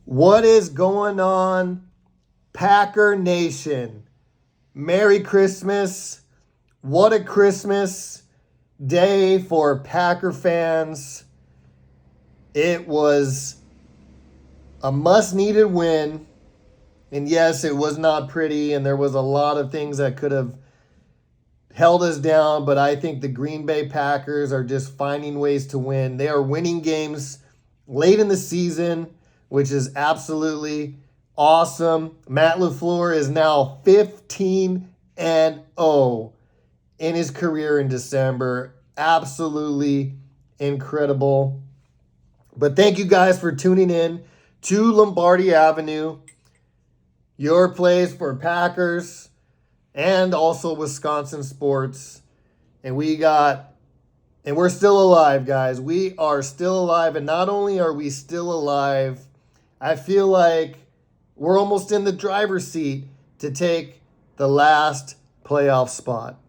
What is going on, Packer Nation? Merry Christmas. What a Christmas day for Packer fans. It was a must-needed win. And yes, it was not pretty, and there was a lot of things that could have held us down, but I think the Green Bay Packers are just finding ways to win. They are winning games late in the season, which is absolutely awesome. Matt LaFleur is now 15-0 in his career in December. Absolutely incredible. But thank you guys for tuning in to Lombardi Avenue, your place for Packers and also Wisconsin sports. And we're still alive, guys. We are still alive. And not only are we still alive, I feel like we're almost in the driver's seat to take the last playoff spot.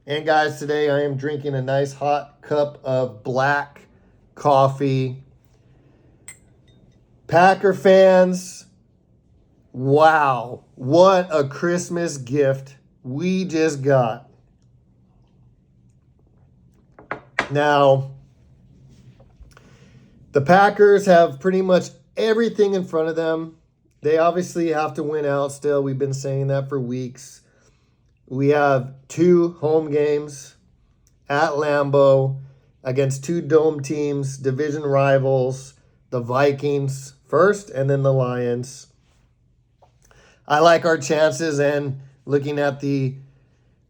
And guys, today I am drinking a nice hot cup of black coffee. Packer fans, wow, what a Christmas gift we just got. Now, the Packers have pretty much everything in front of them. They obviously have to win out still. We've been saying that for weeks. We have 2 home games at Lambeau against 2 dome teams, division rivals, the Vikings first and then the Lions. I like our chances, and looking at the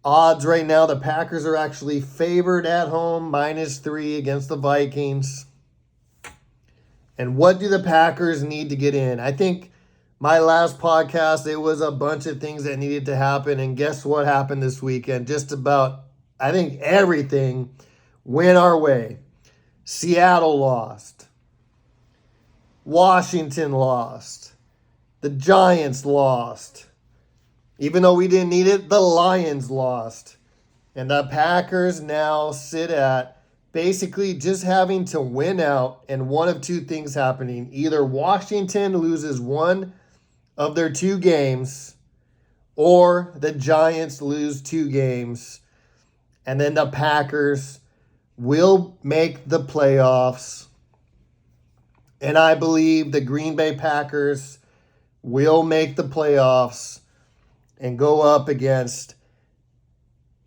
odds right now, the Packers are actually favored at home, -3 against the Vikings. And what do the Packers need to get in? I think my last podcast, it was a bunch of things that needed to happen. And guess what happened this weekend? Just about, I think, everything went our way. Seattle lost. Washington lost. The Giants lost. Even though we didn't need it, the Lions lost. And the Packers now sit at basically just having to win out, and one of 2 things happening. Either Washington loses one of their 2 games, or the Giants lose 2 games, and then the Packers will make the playoffs. And I believe the Green Bay Packers will make the playoffs and go up against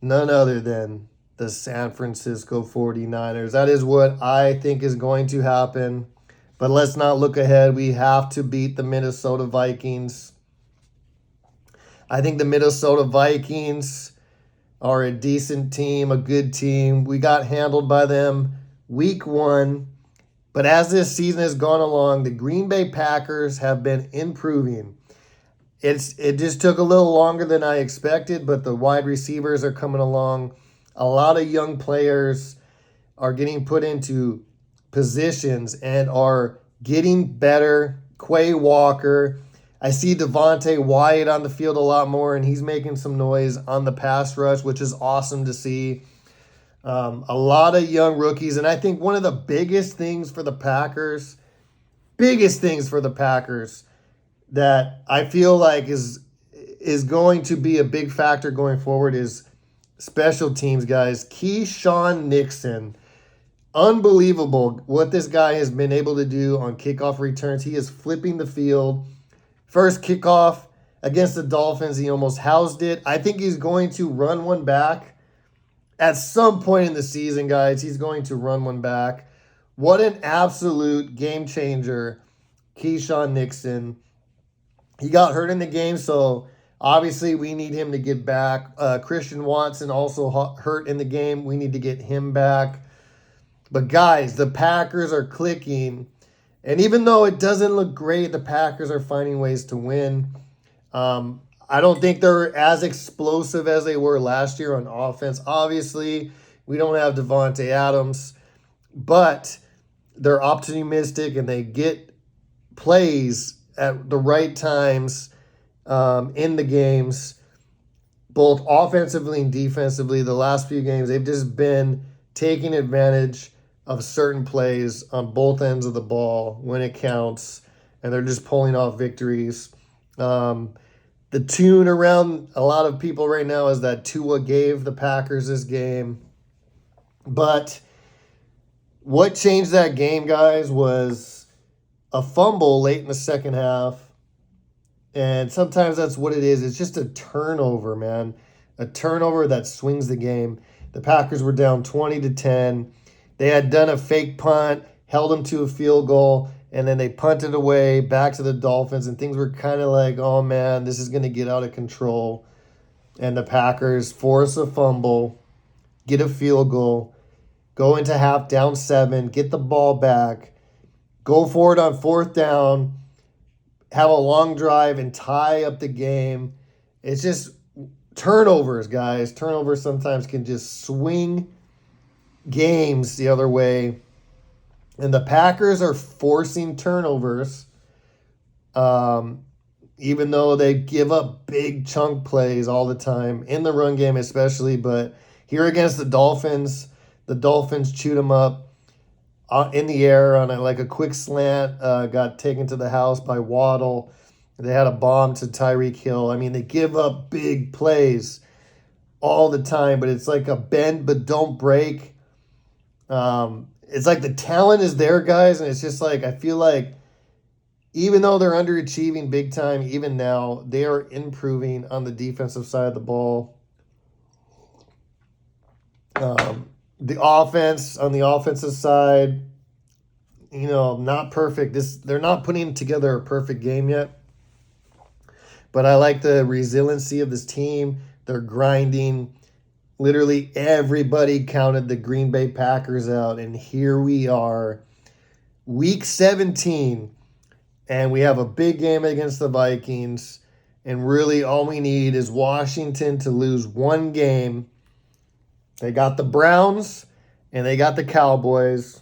none other than the San Francisco 49ers. That is what I think is going to happen. But let's not look ahead. We have to beat the Minnesota Vikings. I think the Minnesota Vikings are a decent team, a good team. We got handled by them week 1. But as this season has gone along, the Green Bay Packers have been improving. It just took a little longer than I expected, but the wide receivers are coming along. A lot of young players are getting put into positions and are getting better. Quay Walker. I see Devontae Wyatt on the field a lot more, and he's making some noise on the pass rush, which is awesome to see. A lot of young rookies, and I think one of the biggest things for the Packers that I feel like is going to be a big factor going forward is special teams, guys. Keyshawn Nixon. Unbelievable what this guy has been able to do on kickoff returns. He is flipping the field. First kickoff against the Dolphins, he almost housed it. I think he's going to run one back. At some point in the season, guys, he's going to run one back. What an absolute game changer, Keyshawn Nixon. He got hurt in the game, so obviously we need him to get back. Christian Watson also hurt in the game. We need to get him back. But guys, the Packers are clicking. And even though it doesn't look great, the Packers are finding ways to win. I don't think they're as explosive as they were last year on offense. Obviously, we don't have Devontae Adams, but they're optimistic and they get plays at the right times in the games, both offensively and defensively. The last few games, they've just been taking advantage of certain plays on both ends of the ball when it counts. and they're just pulling off victories. The tune around a lot of people right now is that Tua gave the Packers this game. But what changed that game, guys, was a fumble late in the second half. And sometimes that's what it is. It's just a turnover, man. A turnover that swings the game. The Packers were down 20-10. They had done a fake punt, held them to a field goal, and then they punted away back to the Dolphins, and things were kind of like, oh, man, this is going to get out of control. And the Packers force a fumble, get a field goal, go into half down 7, get the ball back, go for it on 4th down, have a long drive, and tie up the game. It's just turnovers, guys. Turnovers sometimes can just swing games the other way. And the Packers are forcing turnovers, even though they give up big chunk plays all the time, in the run game especially. But here against the Dolphins chewed them up in the air on a quick slant, got taken to the house by Waddle. They had a bomb to Tyreek Hill. I mean, they give up big plays all the time, but it's like a bend but don't break. It's like the talent is there, guys, and it's just like I feel like even though they're underachieving big time, even now, they are improving on the defensive side of the ball. The offense, on the offensive side, not perfect. They're not putting together a perfect game yet. But I like the resiliency of this team. They're grinding. Literally everybody counted the Green Bay Packers out, and here we are, week 17, and we have a big game against the Vikings, and really all we need is Washington to lose one game. They got the Browns, and they got the Cowboys.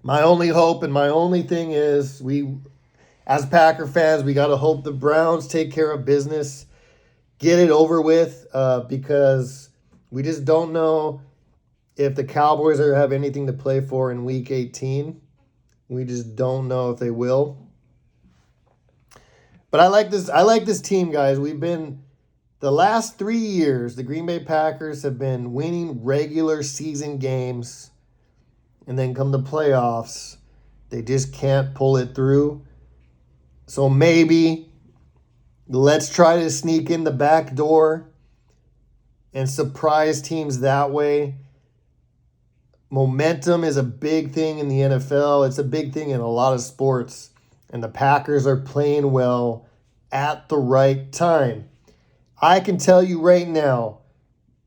My only hope and my only thing is as Packer fans, we got to hope the Browns take care of business, get it over with, because we just don't know if the Cowboys have anything to play for in Week 18. We just don't know if they will. But I like this team, guys. We've been, the last 3 years, the Green Bay Packers have been winning regular season games, and then come the playoffs, they just can't pull it through. So maybe let's try to sneak in the back door and surprise teams that way. Momentum is a big thing in the NFL. It's a big thing in a lot of sports. And the Packers are playing well at the right time. I can tell you right now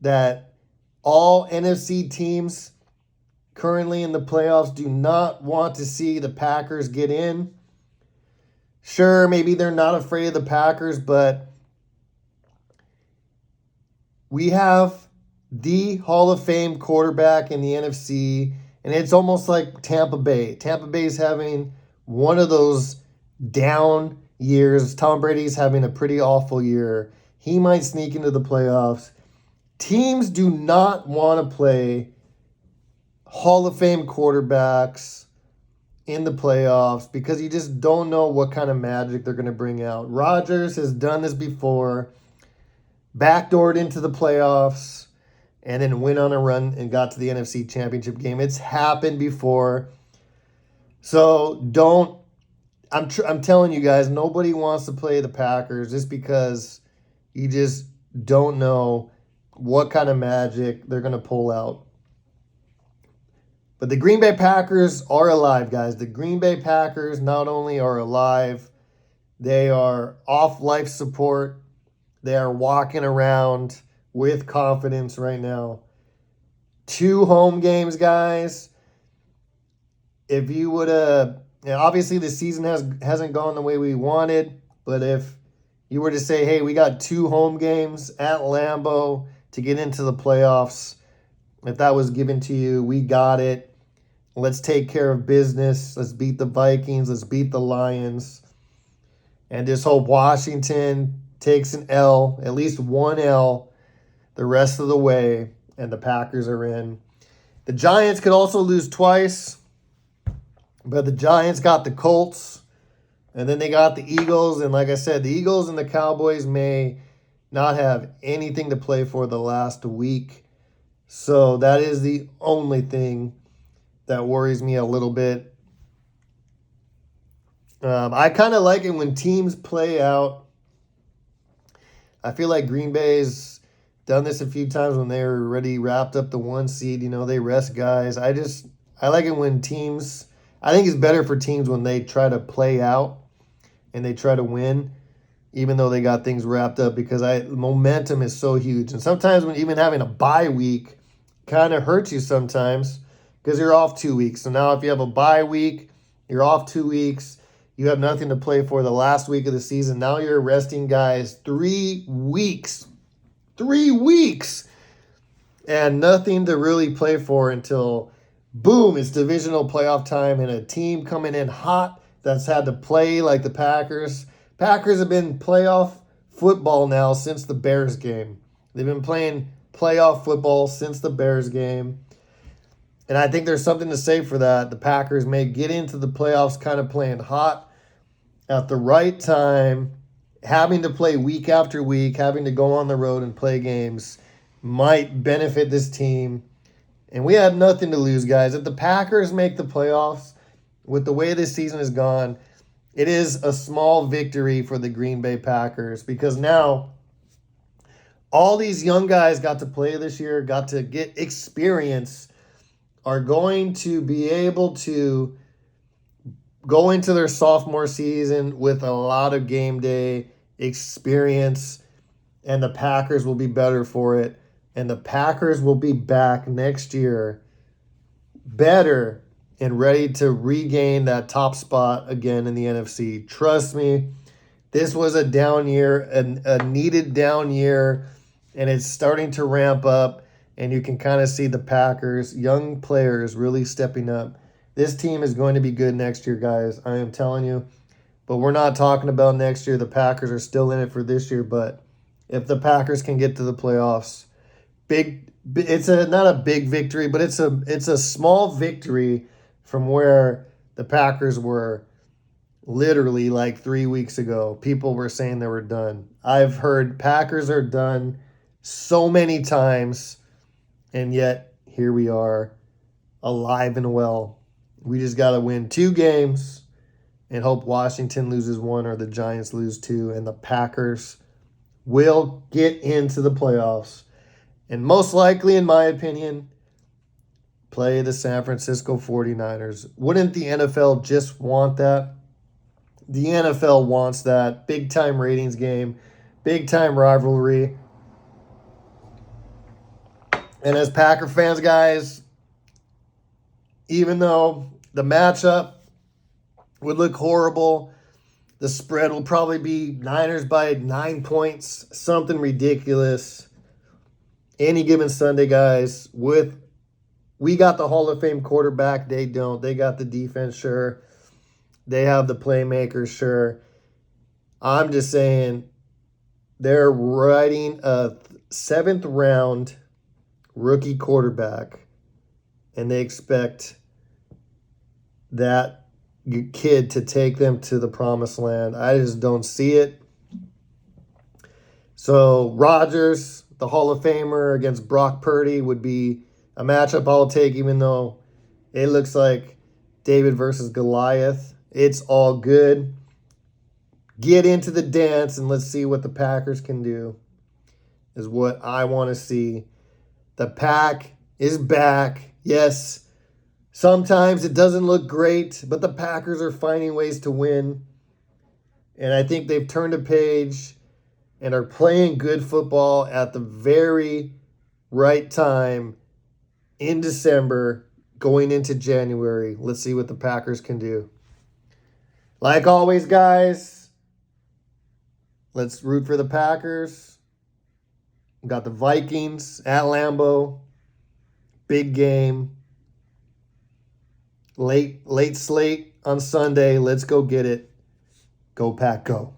that all NFC teams currently in the playoffs do not want to see the Packers get in. Sure, maybe they're not afraid of the Packers, but we have the Hall of Fame quarterback in the NFC, and it's almost like Tampa Bay. Tampa Bay is having one of those down years. Tom Brady's having a pretty awful year. He might sneak into the playoffs. Teams do not want to play Hall of Fame quarterbacks in the playoffs because you just don't know what kind of magic they're going to bring out. Rodgers has done this before, backdoored into the playoffs, and then went on a run and got to the NFC Championship game. It's happened before. So I'm telling you guys, nobody wants to play the Packers just because you just don't know what kind of magic they're going to pull out. But the Green Bay Packers are alive, guys. The Green Bay Packers not only are alive, they are off life support. They are walking around with confidence right now. 2 home games, guys. If you would have, obviously the season hasn't gone the way we wanted, but if you were to say, hey, we got 2 home games at Lambeau to get into the playoffs, if that was given to you, we got it. Let's take care of business. Let's beat the Vikings. Let's beat the Lions. And just hope Washington takes an L, at least one L, the rest of the way, and the Packers are in. The Giants could also lose twice, but the Giants got the Colts. And then they got the Eagles. And like I said, the Eagles and the Cowboys may not have anything to play for the last week. So that is the only thing that worries me a little bit. I kind of like it when teams play out. I feel like Green Bay's done this a few times when they were already wrapped up the 1 seed. They rest guys. I like it when teams, I think it's better for teams when they try to play out and they try to win, even though they got things wrapped up, because momentum is so huge. And sometimes when even having a bye week kind of hurts you sometimes because you're off 2 weeks. So now if you have a bye week, you're off 2 weeks, you have nothing to play for the last week of the season. Now you're resting guys 3 weeks. 3 weeks. And nothing to really play for until, boom, it's divisional playoff time and a team coming in hot that's had to play like the Packers. Packers have been playoff football now since the Bears game. They've been playing playoff football since the Bears game. And I think there's something to say for that. The Packers may get into the playoffs kind of playing hot at the right time, having to play week after week, having to go on the road and play games might benefit this team. And we have nothing to lose, guys. If the Packers make the playoffs, with the way this season has gone, it is a small victory for the Green Bay Packers because now all these young guys got to play this year, got to get experience, are going to be able to go into their sophomore season with a lot of game day experience, and the Packers will be better for it. And the Packers will be back next year better and ready to regain that top spot again in the NFC. Trust me, this was a down year, a needed down year, and it's starting to ramp up, and you can kind of see the Packers, young players, really stepping up. This team is going to be good next year, guys. I am telling you. But we're not talking about next year. The Packers are still in it for this year. But if the Packers can get to the playoffs, not a big victory, but it's a small victory from where the Packers were literally like 3 weeks ago. People were saying they were done. I've heard Packers are done so many times, and yet here we are, alive and well. We just got to win 2 games and hope Washington loses 1 or the Giants lose 2, and the Packers will get into the playoffs. And most likely, in my opinion, play the San Francisco 49ers. Wouldn't the NFL just want that? The NFL wants that. Big-time ratings game, big-time rivalry. And as Packer fans, guys, even though the matchup would look horrible, the spread will probably be Niners by 9 points, something ridiculous. Any given Sunday, guys, we got the Hall of Fame quarterback. They don't. They got the defense, sure. They have the playmakers, sure. I'm just saying they're riding a 7th round rookie quarterback, and they expect that kid to take them to the promised land. I just don't see it. So Rodgers, the Hall of Famer, against Brock Purdy would be a matchup I'll take, even though it looks like David versus Goliath. It's all good. Get into the dance and let's see what the Packers can do, is what I want to see. The Pack is back. Yes, sometimes it doesn't look great, but the Packers are finding ways to win. And I think they've turned a page and are playing good football at the very right time in December, going into January. Let's see what the Packers can do. Like always, guys, let's root for the Packers. We got the Vikings at Lambeau. Big game. Late slate on Sunday. Let's go get it. Go Pack Go.